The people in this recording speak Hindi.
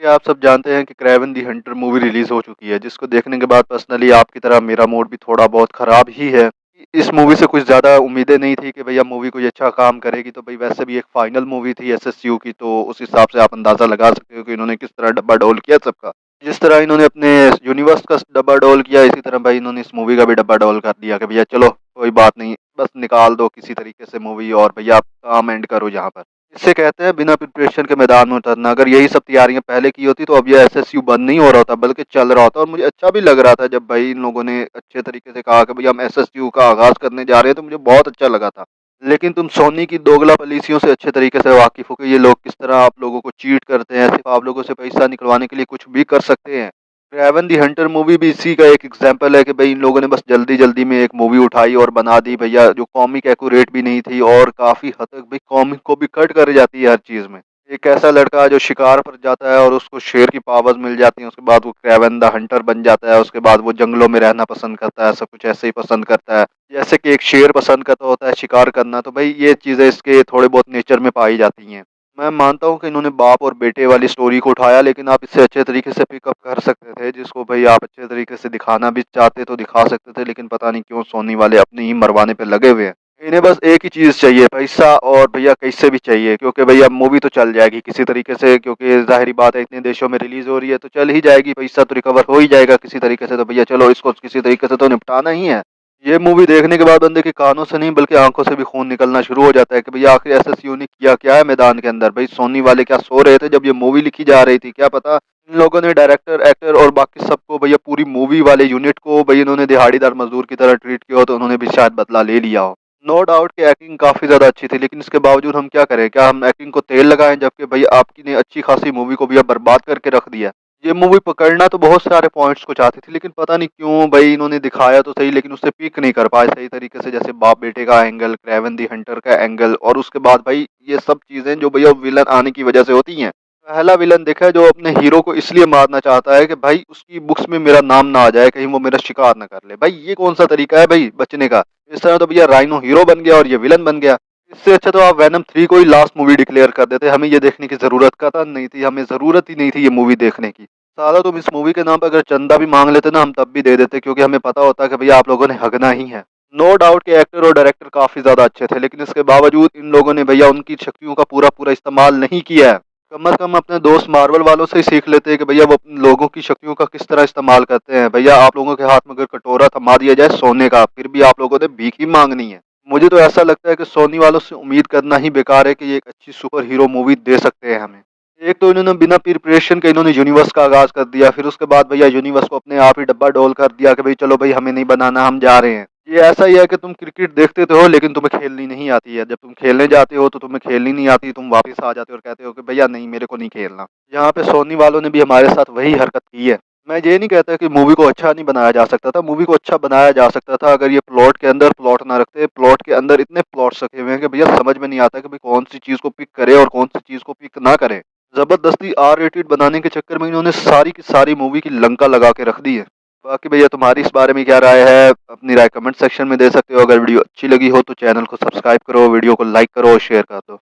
कि आप सब जानते हैं कि क्रेवन दी हंटर मूवी रिलीज हो चुकी है, जिसको देखने के बाद पर्सनली आपकी तरह मेरा मूड भी थोड़ा बहुत खराब ही है। इस मूवी से कुछ ज़्यादा उम्मीदें नहीं थी कि भैया मूवी कोई अच्छा काम करेगी, तो भाई वैसे भी एक फाइनल मूवी थी एसएसयू की, तो उस हिसाब से आप अंदाज़ा लगा सकते हो कि इन्होंने किस तरह डब्बा डोल किया सबका। जिस तरह इन्होंने अपने यूनिवर्स का डब्बा डोल किया, इसी तरह भाई इन्होंने इस मूवी का भी डब्बा डोल कर दिया कि भैया चलो कोई बात नहीं, बस निकाल दो किसी तरीके से मूवी और भैया आप काम एंड करो यहाँ पर। इसे कहते हैं बिना प्रिपरेशन के मैदान में उतरना। अगर यही सब तैयारियां पहले की होती तो अब ये एसएसयू बंद नहीं हो रहा था, बल्कि चल रहा होता। और मुझे अच्छा भी लग रहा था जब भाई इन लोगों ने अच्छे तरीके से कहा कि भाई हम एसएसयू का आगाज करने जा रहे हैं, तो मुझे बहुत अच्छा लगा था। लेकिन तुम सोनी की दोगला पॉलिसियों से अच्छे तरीके से वाकिफ हो कि ये लोग किस तरह आप लोगों को चीट करते हैं, सिर्फ आप लोगों से पैसा निकलवाने के लिए कुछ भी कर सकते हैं। ट्रैवन दी हंटर मूवी भी इसी का एक एग्जाम्पल है कि भाई इन लोगों ने बस जल्दी जल्दी में एक मूवी उठाई और बना दी भैया, जो कॉमिक एक्यूरेट भी नहीं थी और काफी हद तक भाई कॉमिक को भी कट कर जाती है हर चीज में। एक ऐसा लड़का जो शिकार पर जाता है और उसको शेर की पावर्स मिल जाती हैं, उसके बाद वो क्रेवन द हंटर बन जाता है, उसके बाद वो जंगलों में रहना पसंद करता है, सब कुछ ऐसे ही पसंद करता है जैसे कि एक शेर पसंद करता होता है शिकार करना। तो भाई ये चीजें इसके थोड़े बहुत नेचर में पाई जाती हैं। मैं मानता हूँ कि इन्होंने बाप और बेटे वाली स्टोरी को उठाया, लेकिन आप इससे अच्छे तरीके से पिकअप कर सकते थे, जिसको भाई आप अच्छे तरीके से दिखाना भी चाहते तो दिखा सकते थे, लेकिन पता नहीं क्यों सोनी वाले अपने ही मरवाने पे लगे हुए हैं। इन्हें बस एक ही चीज चाहिए, पैसा, और भैया कैसे भी चाहिए, क्योंकि भैया मूवी तो चल जाएगी किसी तरीके से, क्योंकि जाहिर बात है इतने देशों में रिलीज हो रही है तो चल ही जाएगी, पैसा तो रिकवर हो ही जाएगा किसी तरीके से, तो भैया चलो इसको किसी तरीके से तो निपटाना ही है। ये मूवी देखने के बाद बंदे के कानों से नहीं बल्कि आंखों से भी खून निकलना शुरू हो जाता है कि भैया आखिर एसएसयू ने किया क्या है मैदान के अंदर। भाई सोनी वाले क्या सो रहे थे जब ये मूवी लिखी जा रही थी? क्या पता इन लोगों ने डायरेक्टर, एक्टर और बाकी सबको, भैया पूरी मूवी वाले यूनिट को भाई इन्होंने दिहाड़ीदार मजदूर की तरह ट्रीट किया हो, तो उन्होंने भी शायद बदला ले लिया हो। नो डाउट कि एक्टिंग काफी ज्यादा अच्छी थी, लेकिन इसके बावजूद हम क्या करें? क्या हम एक्टिंग को तेल लगाएं, जबकि भाई आपकी ने अच्छी खासी मूवी को भैया बर्बाद करके रख दिया। ये मूवी पकड़ना तो बहुत सारे पॉइंट्स को चाहती थी, लेकिन पता नहीं क्यों भाई इन्होंने दिखाया तो सही, लेकिन उससे पिक नहीं कर पाए सही तरीके से, जैसे बाप बेटे का एंगल, क्रेवन दी हंटर का एंगल, और उसके बाद भाई ये सब चीजें जो भैया विलन आने की वजह से होती हैं। पहला विलन देखा है जो अपने हीरो को इसलिए मारना चाहता है कि भाई उसकी बुक्स में मेरा नाम ना आ जाए, कहीं वो मेरा शिकार ना कर ले। भाई ये कौन सा तरीका है भाई बचने का? इस तरह तो भैया राइनो हीरो बन गया और ये विलन बन गया। इससे अच्छा तो आप वैनम 3 को ही लास्ट मूवी डिक्लेयर कर देते, हमें ये देखने की जरूरत का नहीं थी, हमें जरूरत ही नहीं थी ये मूवी देखने की। साला तुम इस मूवी के नाम पर अगर चंदा भी मांग लेते ना, हम तब भी दे देते, क्योंकि हमें पता होता कि भैया आप लोगों ने हगना ही है। नो डाउट के एक्टर और डायरेक्टर काफी ज्यादा अच्छे थे, लेकिन इसके बावजूद इन लोगों ने भैया उनकी शक्तियों का पूरा पूरा इस्तेमाल नहीं किया है। कम से कम अपने दोस्त मार्वल वालों से ही सीख लेते हैं कि भैया वो अपने लोगों की शक्तियों का किस तरह इस्तेमाल करते हैं। भैया आप लोगों के हाथ में अगर कटोरा थमा दिया जाए सोने का, फिर भी आप लोगों ने भीख ही मांगनी है। मुझे तो ऐसा लगता है कि सोनी वालों से उम्मीद करना ही बेकार है कि ये एक अच्छी सुपर हीरो मूवी दे सकते हैं हमें। एक तो इन्होंने बिना प्रिपरेशन के इन्होंने यूनिवर्स का आगाज कर दिया, फिर उसके बाद भैया यूनिवर्स को अपने आप ही डब्बा डोल कर दिया कि भाई चलो भाई हमें नहीं बनाना, हम जा रहे हैं। ये ऐसा ही है कि तुम क्रिकेट देखते तो हो लेकिन तुम्हें खेलनी नहीं आती है, जब तुम खेलने जाते हो तो तुम्हें खेलनी नहीं आती, तुम वापस आ जाते हो और कहते हो कि भैया नहीं मेरे को नहीं खेलना। यहाँ पे सोनी वालों ने भी हमारे साथ वही हरकत की है। मैं ये नहीं कहता कि मूवी को अच्छा नहीं बनाया जा सकता था, मूवी को अच्छा बनाया जा सकता था अगर ये प्लॉट के अंदर प्लॉट ना रखते। प्लॉट के अंदर इतने प्लॉट्स रखे हुए हैं कि भैया समझ में नहीं आता कि भाई कौन सी चीज को पिक करे और कौन सी चीज को पिक ना करे। जबरदस्ती आर रेटेड बनाने के चक्कर में इन्होंने सारी की सारी मूवी की लंका लगा के रख दी है। बाकी भैया तुम्हारी इस बारे में क्या राय है? अपनी राय कमेंट सेक्शन में दे सकते हो। अगर वीडियो अच्छी लगी हो तो चैनल को सब्सक्राइब करो, वीडियो को लाइक करो और शेयर कर दो।